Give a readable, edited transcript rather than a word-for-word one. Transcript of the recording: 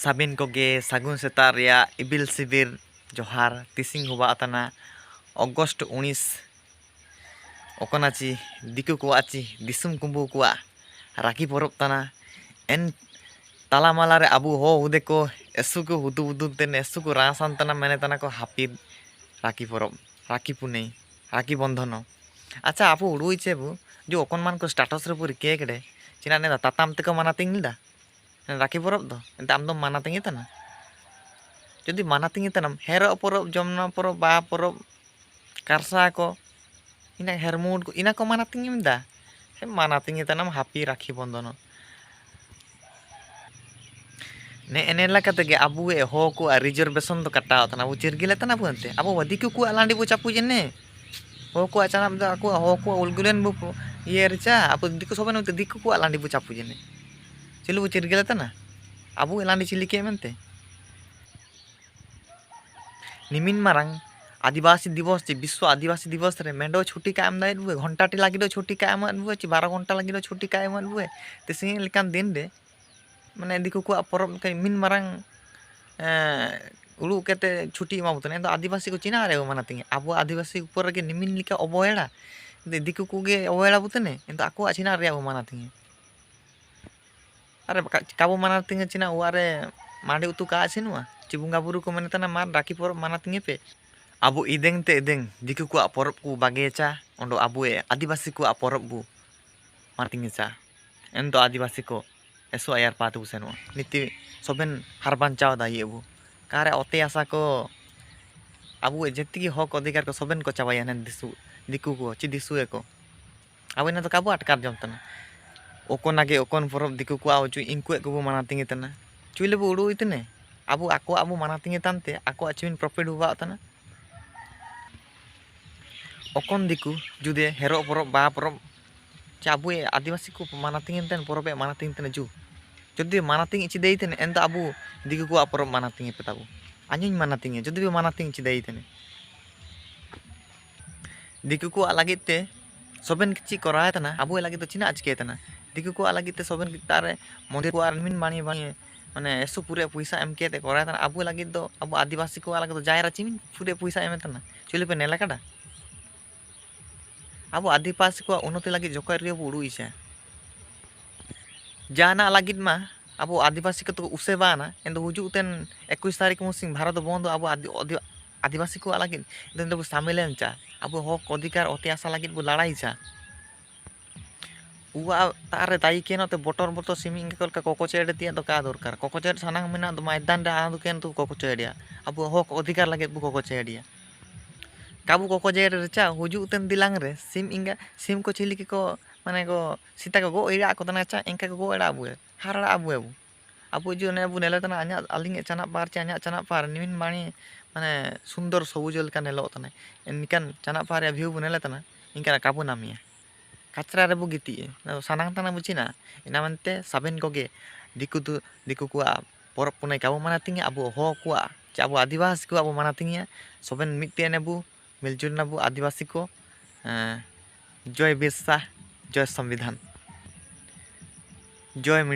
Sabin koge sagun setar ya ibil sibir johar tising huba atana August 19 okonachi diku kuachi disum kumbu kua raki porop tana en talamala re abu ho ude ko esuku hudu hudu ten esuku rasan tana mene tana ko hapid raki porop raki punei raki bondhono acha apu urui chebu jo okon man ko status re puri ke kede china ne tatam te ko mana tinglda raki porop do enta am do mana tingi tana যদি মানাতিঙে tanam hero porop jomna porop ba porop karsa ko ina hermud ko ina ko manatinge mda he manatinge tanam happy rakhi bondono ne enela kate ge abu e ho ko reservation do kata tana bu chirgile tana bu ante abu wadiku ku alandi bu chapu jenne ho ko achanam da aku ho ko ulgulen bu yercha apu diku soben ute diku ku alandi bu chapu jenne chilu bu chirgile tana abu elandi chilike mente निमिन Marang आदिवासी दिवस ची विश्व आदिवासी दिवस रे मेंडो छुट्टी का M दाइट बुए घंटा T लागी दो छुट्टी का एम बुए ची 12 घंटा लागी दो छुट्टी का एम बुए तेसे लेकान दिन रे माने दिकु को परब के मिन मारंग उलु केते छुट्टी मा बुतने तो आदिवासी को चिना रे मानातिंगे अब आदिवासी ऊपर के निमिन लिका अवहेला दिकु को गे अवहेला बुतने तो आको चिना रे मानातिंगे अरे काबो मानातिंगे चिना वारे मांडे उतु का छिनुआ ची बुंगा बुरु को मने तना मार राखी परब मानातिंगे पे abu ideng te ideng diku ku porop ku bagecha ondo abu e adivasi ku porop bu martingecha endo adivasi ko eso ayar patu seno niti soben harban chaw da yebu kare ote asa ko abu e jetigi hok odikar ko soben ko chawaya nen diku ko chi disu e ko abu na to kabu atkar jom tana okon age okon porop diku ku au chu inku e ku manatinge tana chuile bu udu itne abu abu manatinge tante aku achimin profit huwa tana okon diku jude hero porop ba porop cabu e आदिवासी को मानातिंग ten porop e manating ten ju jodi manating ichi dei ten enda abu diku ko porop manating e petabu anyuñ manating e jodi manating ichi dei ten diku ko alagit te soben kichi korai tana abu lagi to china achke tana diku ko alagit te soben tare mondir ko armin bani bani মানে এসো পুরে পয়সা M K তে করা তানা আবু লাগি তো আবু আদিবাসী কো লাগি তো জায়রা চিমিন পুরে পয়সা এম তানা চলে পে নেলা কাটা abu adipasi ko unnoti lagi jokar rio buru isa jana lagit ma abu adipasi ko to useba na endo huju ten 21 tarik musing bharat bondo abu adipasi ko lagit den do samilen cha abu hok odikar ote asa lagit bu ladai cha uwa tare tai ken ote botor botor siming kol ka kokocede tia to ka dorkar kokocede sanang mena do maidan da anu ken tu kokocede abu hok odikar lagit bu kokocede kabu koko jere cha huju ten dilang re sim inga sim ko chili ko mane ko sita ko go ira ko tana cha engka ko go ira abu harara abu ju ne abu nela tana anya aling chana par cha anya chana par nimin mani mane sundor sobujol kan nelo tana enikan chana par ya view bunela tana ingka kabu namia kachra re bu giti sanang tana bucina ina mante saben koge diku ku porop punai kabu mana tingi abu ho ku cha abu adivasi ku abu mana tingi soben mitte ne bu मिलजुल नाबू आदिवासी को जय बिरसा जय संविधान जय